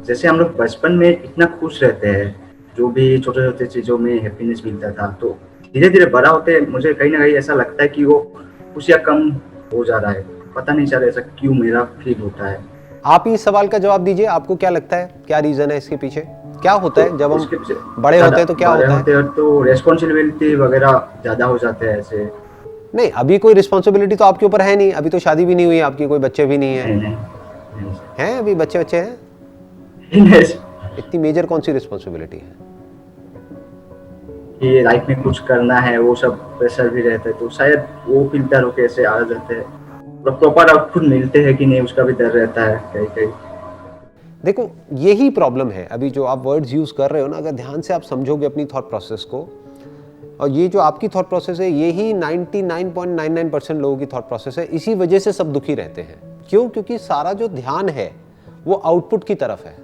जैसे हम लोग बचपन में इतना खुश रहते हैं, जो भी छोटे छोटे चीजों में हैप्पीनेस मिलता था, तो धीरे धीरे बड़ा होते मुझे कहीं ना कहीं ऐसा लगता है कि वो खुशियाँ कम हो जा रहा है। पता नहीं चल ऐसा क्यों मेरा फील होता है। आप ही इस सवाल का जवाब दीजिए, आपको क्या लगता है, क्या रीजन है इसके पीछे? क्या होता तो है जब हम उसके पीछे बड़े ज्यादा होते हैं तो क्या बड़े होता होते है? हैं तो रेस्पॉन्सिबिलिटी वगैरह ज्यादा हो जाते हैं ऐसे। नहीं, अभी कोई रिस्पॉन्सिबिलिटी तो आपके ऊपर है नहीं, अभी तो शादी भी नहीं हुई आपकी, कोई बच्चे भी नहीं है। नहीं नहीं नहीं हैं अभी बच्चे बच्चे हैं? नहीं, इतनी मेजर कौन सी रिस्पॉन्सिबिलिटी है? कि लाइफ में कुछ करना है, वो सब प्रेशर भी रहता है, तो शायद वो फिल्टर होके ऐसे आ जाते हैं। प्रॉपर आउटपुट मिलते हैं कि नहीं उसका भी डर रहता है कहीं कहीं। देखो, यही प्रॉब्लम है। अभी जो आप वर्ड्स यूज कर रहे हो ना, अगर ध्यान से आप समझोगे अपनी थॉट प्रोसेस को, और ये जो आपकी थॉट प्रोसेस है, यही 99.99% लोगों की थॉट प्रोसेस है। इसी वजह से सब दुखी रहते हैं। क्यों? क्योंकि सारा जो ध्यान है वो आउटपुट की तरफ है,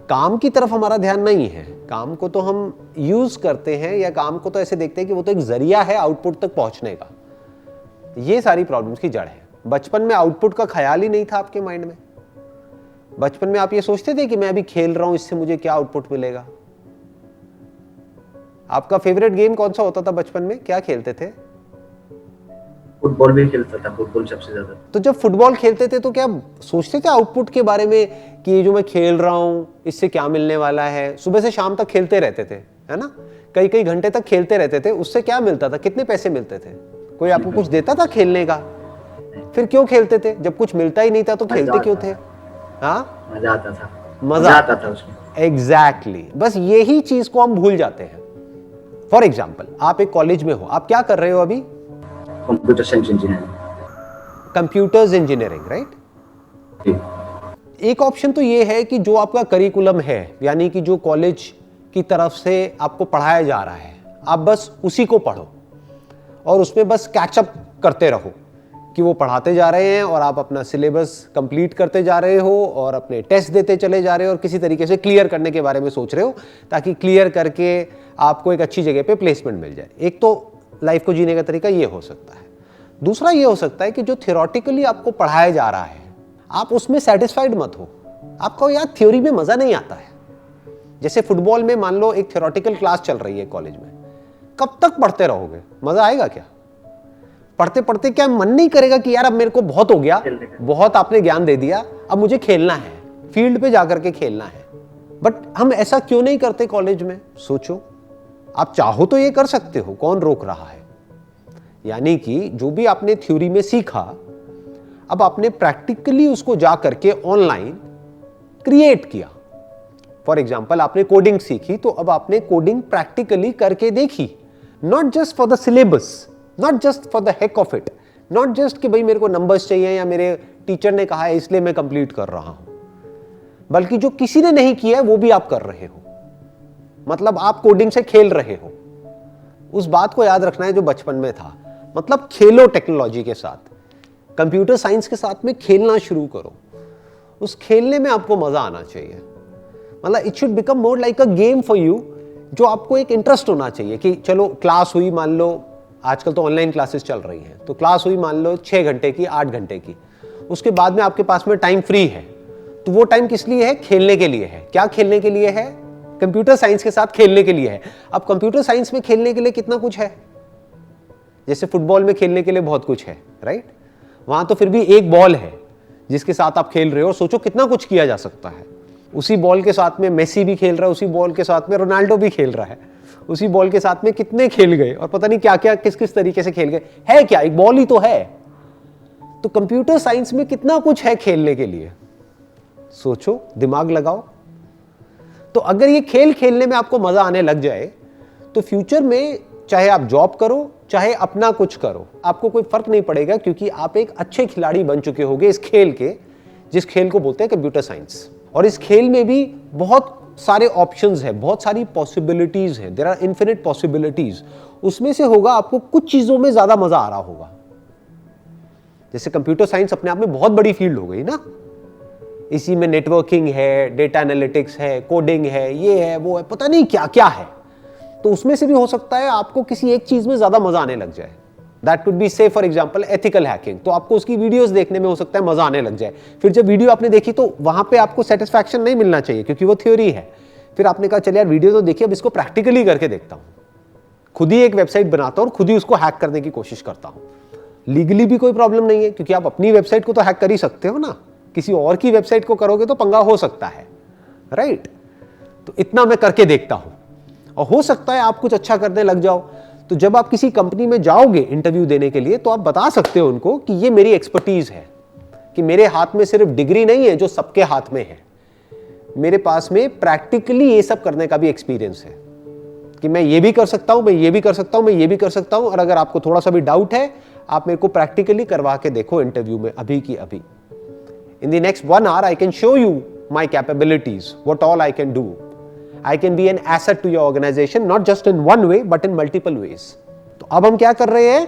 काम की तरफ हमारा ध्यान नहीं है। काम को तो हम यूज करते हैं, या काम को तो ऐसे देखते हैं कि वो तो एक जरिया है आउटपुट तक पहुंचने का। ये सारी प्रॉब्लम्स की जड़ है। बचपन में आउटपुट का ख्याल ही नहीं था आपके माइंड में। बचपन में आप ये सोचते थे कि मैं अभी खेल रहा हूं, इससे मुझे क्या आउटपुट मिलेगा? आपका फेवरेट गेम कौन सा होता था बचपन में? क्या खेलते थे? फुटबॉल भी खेलता था, फुटबॉल सबसे ज्यादा। तो जब फुटबॉल खेलते थे तो क्या सोचते थे आउटपुट के बारे में कि ये जो मैं खेल रहा हूं इससे क्या मिलने वाला है? सुबह से शाम तक खेलते रहते थे, है ना? कई कई घंटे तक खेलते रहते थे। उससे क्या मिलता था? कितने पैसे मिलते थे? कोई आपको कुछ देता था खेलने का? फिर क्यों खेलते थे? जब कुछ मिलता ही नहीं था तो मजा खेलते क्यों आता थे? था। हाँ, मजा आता था। मजा आता था उसमें। एग्जैक्टली बस यही चीज को हम भूल जाते हैं। फॉर एग्जाम्पल, आप एक कॉलेज में हो, आप क्या कर रहे हो अभी? Computer science engineering. Computers engineering, right? एक ऑप्शन तो ये है कि जो आपका करिकुलम है, यानी कि जो कॉलेज की तरफ से आपको पढ़ाया जा रहा है, आप बस उसी को पढ़ो और उसमें बस कैचअप करते रहो कि वो पढ़ाते जा रहे हैं और आप अपना सिलेबस कंप्लीट करते जा रहे हो और अपने टेस्ट देते चले जा रहे हो और किसी तरीके से क्लियर करने के बारे में सोच रहे हो, ताकि क्लियर करके आपको एक अच्छी जगह पे प्लेसमेंट मिल जाए। एक तो लाइफ को जीने का तरीका ये हो सकता है। दूसरा ये हो सकता है कि जो थियोरेटिकली आपको पढ़ाया जा रहा है, आप उसमें सेटिस्फाइड मत हो। आपको यार थ्योरी में मजा नहीं आता है। जैसे फुटबॉल में मान लो एक थियोरेटिकल क्लास चल रही है कॉलेज में, कब तक पढ़ते रहोगे? मजा आएगा क्या? पढ़ते पढ़ते क्या मन नहीं करेगा कि यार अब मेरे को बहुत हो गया, बहुत आपने ज्ञान दे दिया, अब मुझे खेलना है, फील्ड पे जाकर के खेलना है। बट हम ऐसा क्यों नहीं करते कॉलेज में? सोचो, आप चाहो तो ये कर सकते हो, कौन रोक रहा है? यानी कि जो भी आपने थ्योरी में सीखा, अब आपने प्रैक्टिकली उसको जा करके ऑनलाइन क्रिएट किया। फॉर एग्जाम्पल, आपने कोडिंग सीखी तो अब आपने कोडिंग प्रैक्टिकली करके देखी। Not just for the syllabus, not just for the heck of it, not just कि भाई मेरे को नंबर्स चाहिए या मेरे टीचर ने कहा है इसलिए मैं कंप्लीट कर रहा हूं, बल्कि जो किसी ने नहीं किया है वो भी आप कर रहे हो। मतलब आप कोडिंग से खेल रहे हो। उस बात को याद रखना है जो बचपन में था। मतलब खेलो टेक्नोलॉजी के साथ, कंप्यूटर साइंस के साथ में खेलना शुरू करो। उस खेलने में आपको मजा आना चाहिए। मतलब it should become more like a game for you, जो आपको एक इंटरेस्ट होना चाहिए कि चलो क्लास हुई, मान लो आजकल तो ऑनलाइन क्लासेस चल रही हैं, तो क्लास हुई मान लो 6 घंटे की, 8 घंटे की, उसके बाद में आपके पास में टाइम फ्री है, तो वो टाइम किस लिए है? खेलने के लिए है। क्या खेलने के लिए है? कंप्यूटर साइंस के साथ खेलने के लिए है। अब कंप्यूटर साइंस में खेलने के लिए कितना कुछ है। जैसे फुटबॉल में खेलने के लिए बहुत कुछ है, राइट? वहां तो फिर भी एक बॉल है जिसके साथ आप खेल रहे हो। सोचो कितना कुछ किया जा सकता है। उसी बॉल के साथ में मेसी भी खेल रहा है, उसी बॉल के साथ में रोनाल्डो भी खेल रहा है, उसी बॉल के साथ में कितने खेल गए और पता नहीं क्या क्या किस किस तरीके से खेल गए। है क्या? एक बॉल ही तो है। तो कंप्यूटर साइंस में कितना कुछ है खेलने के लिए। सोचो, दिमाग लगाओ। तो अगर ये खेल खेलने में आपको मजा आने लग जाए, तो फ्यूचर में चाहे आप जॉब करो, चाहे अपना कुछ करो, आपको कोई फर्क नहीं पड़ेगा, क्योंकि आप एक अच्छे खिलाड़ी बन चुके होगे इस खेल के, जिस खेल को बोलते हैं कंप्यूटर साइंस। और इस खेल में भी बहुत सारे ऑप्शंस हैं, बहुत सारी पॉसिबिलिटीज हैं। There are infinite possibilities. उसमें से होगा आपको कुछ चीजों में ज्यादा मजा आ रहा होगा। जैसे कंप्यूटर साइंस अपने आप में बहुत बड़ी फील्ड हो गई ना, इसी में नेटवर्किंग है, डेटा एनालिटिक्स है, कोडिंग है, ये है, वो है, पता नहीं क्या क्या है। तो उसमें से भी हो सकता है आपको किसी एक चीज में ज्यादा मजा आने लग जाए। दैट कुड बी से फॉर एग्जाम्पल एथिकल हैकिंग। तो आपको उसकी वीडियोस देखने में हो सकता है मजा आने लग जाए। फिर जब वीडियो आपने देखी तो वहां पे आपको सेटिस्फैक्शन नहीं मिलना चाहिए क्योंकि वो थ्योरी है। फिर आपने कहा चल यार वीडियो तो देखिए, अब इसको प्रैक्टिकली करके देखता हूं। खुद ही एक वेबसाइट बनाता हूं और खुद ही उसको हैक करने की कोशिश करता हूं। लीगली भी कोई प्रॉब्लम नहीं है क्योंकि आप अपनी वेबसाइट को तो हैक कर ही सकते हो ना, किसी और की वेबसाइट को करोगे तो पंगा हो सकता है, राइट। तो इतना मैं करके देखता हूं और हो सकता है आप कुछ अच्छा करने लग जाओ। तो जब आप किसी कंपनी में जाओगे इंटरव्यू देने के लिए तो आप बता सकते हो उनको कि ये मेरी एक्सपर्टीज है, कि मेरे हाथ में सिर्फ डिग्री नहीं है जो सबके हाथ में है, मेरे पास में प्रैक्टिकली ये सब करने का भी एक्सपीरियंस है, कि मैं ये भी कर सकता हूं, मैं ये भी कर सकता हूं, मैं ये भी कर सकता हूं। और अगर आपको थोड़ा सा भी डाउट है आप मेरे को प्रैक्टिकली करवा के देखो इंटरव्यू में अभी की अभी। In the next 1 hour I can show you my capabilities, what all I can do. I can be an asset to your organization, not just in one way, but in multiple ways. तो अब हम क्या कर रहे हैं,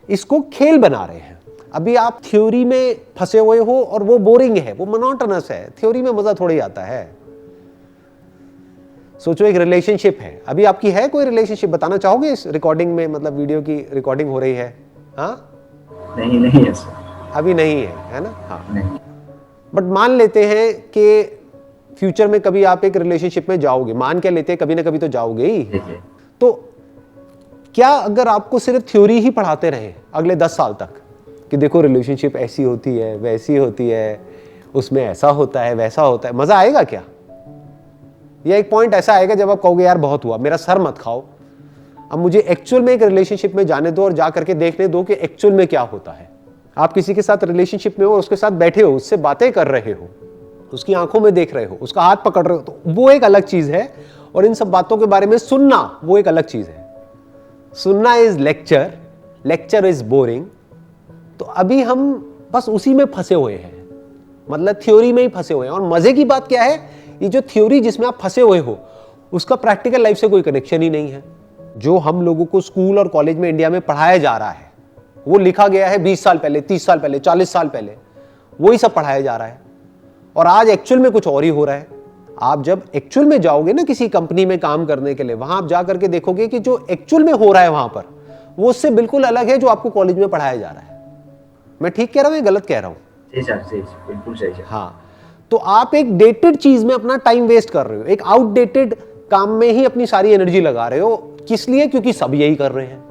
इसको खेल बना रहे हैं। अभी आप थ्योरी में फंसे हुए हो और वो बोरिंग है, वो मोनोटोनस है, थ्योरी में मजा थोड़ी आता है। सोचो एक रिलेशनशिप है, अभी आपकी है कोई रिलेशनशिप, बताना चाहोगे इस रिकॉर्डिंग में, मतलब वीडियो की रिकॉर्डिंग हो रही है? हाँ नहीं है सर, अभी नहीं है ना? हाँ नहीं। बट मान लेते हैं कि फ्यूचर में कभी आप एक रिलेशनशिप में जाओगे, मान के लेते हैं कभी ना कभी तो जाओगे ही। तो क्या अगर आपको सिर्फ थ्योरी ही पढ़ाते रहे अगले 10 साल तक कि देखो रिलेशनशिप ऐसी होती है, वैसी होती है, उसमें ऐसा होता है, वैसा होता है, मजा आएगा क्या? या एक पॉइंट ऐसा आएगा जब आप कहोगे यार बहुत हुआ, मेरा सर मत खाओ, अब मुझे एक्चुअल में एक रिलेशनशिप में जाने दो और जा करके देखने दो कि एक्चुअल में क्या होता है। आप किसी के साथ रिलेशनशिप में हो और उसके साथ बैठे हो, उससे बातें कर रहे हो, उसकी आंखों में देख रहे हो, उसका हाथ पकड़ रहे हो, तो वो एक अलग चीज है। और इन सब बातों के बारे में सुनना वो एक अलग चीज है। सुनना is lecture, lecture is boring. तो अभी हम बस उसी में फंसे हुए हैं, मतलब थ्योरी में ही फंसे हुए हैं। और मजे की बात क्या है, ये जो थ्योरी जिसमें आप फंसे हुए हो उसका प्रैक्टिकल लाइफ से कोई कनेक्शन ही नहीं है। जो हम लोगों को स्कूल और कॉलेज में इंडिया में पढ़ाया जा रहा है वो लिखा गया है 20 साल पहले, 30 साल पहले, 40 साल पहले, वही सब पढ़ाया जा रहा है। और आज एक्चुअल में कुछ और ही हो रहा है। आप जब एक्चुअल में जाओगे ना किसी कंपनी में काम करने के लिए, वहां आप जा करके देखोगे कि जो एक्चुअल में हो रहा है वहां पर वो उससे बिल्कुल अलग है जो आपको कॉलेज में पढ़ाया जा रहा है। मैं ठीक कह रहा हूं या गलत कह रहा हूं? बिल्कुल सही सर। हाँ, तो आप एक डेटेड चीज में अपना टाइम वेस्ट कर रहे हो, एक आउटडेटेड काम में ही अपनी सारी एनर्जी लगा रहे हो। किस लिए? क्योंकि सब यही कर रहे हैं,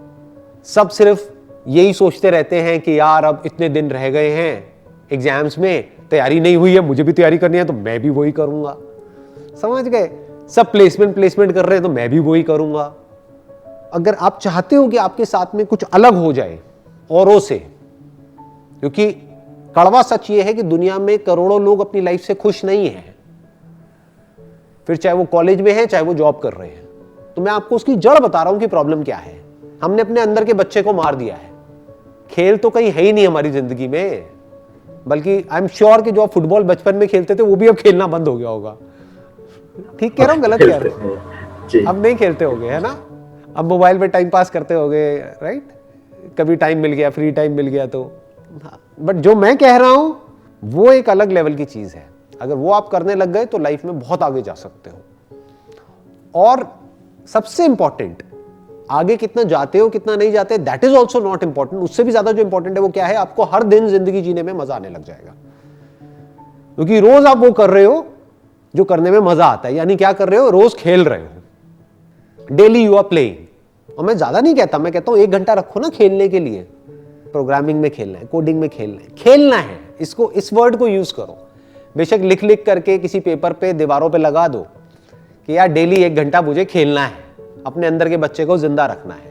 सब सिर्फ यही सोचते रहते हैं कि यार अब इतने दिन रह गए हैं एग्जाम्स में, तैयारी नहीं हुई है, मुझे भी तैयारी करनी है तो मैं भी वही करूंगा। समझ गए? सब प्लेसमेंट कर रहे हैं तो मैं भी वही करूंगा। अगर आप चाहते हो कि आपके साथ में कुछ अलग हो जाए औरों से, क्योंकि कड़वा सच ये है कि दुनिया में करोड़ों लोग अपनी लाइफ से खुश नहीं हैं, फिर चाहे वो कॉलेज में है चाहे वो जॉब कर रहे हैं। तो मैं आपको उसकी जड़ बता रहा हूं कि प्रॉब्लम क्या है। हमने अपने अंदर के बच्चे को मार दिया है। खेल तो कहीं है ही नहीं हमारी जिंदगी में, बल्कि आई एम श्योर कि जो आप फुटबॉल बचपन में खेलते थे वो भी अब खेलना बंद हो गया होगा। ठीक कह रहा हूं, गलत कह रहा हूं? अब नहीं खेलते होगे, है ना? अब मोबाइल पे टाइम पास करते होगे, राइट? कभी टाइम मिल गया, फ्री टाइम मिल गया तो। बट जो मैं कह रहा हूं वो एक अलग लेवल की चीज है। अगर वो आप करने लग गए तो लाइफ में बहुत आगे जा सकते हो। और सबसे इंपॉर्टेंट, आगे कितना जाते हो कितना नहीं जाते, that is also not important. उससे भी ज्यादा जो इंपॉर्टेंट है वो क्या है, आपको हर दिन जिंदगी जीने में मजा आने लग जाएगा, क्योंकि रोज आप वो कर रहे हो जो करने में मजा आता है। यानी क्या कर रहे हो, रोज खेल रहे हो, डेली यू आर प्लेइंग। और मैं ज्यादा नहीं कहता, मैं कहता हूं 1 घंटा रखो ना खेलने के लिए। प्रोग्रामिंग में खेलना है, कोडिंग में खेलना है, इसको, इस वर्ड को यूज करो। बेशक लिख लिख करके किसी पेपर पे, दीवारों पे लगा दो कि यार डेली 1 घंटा मुझे खेलना है, अपने अंदर के बच्चे को जिंदा रखना है।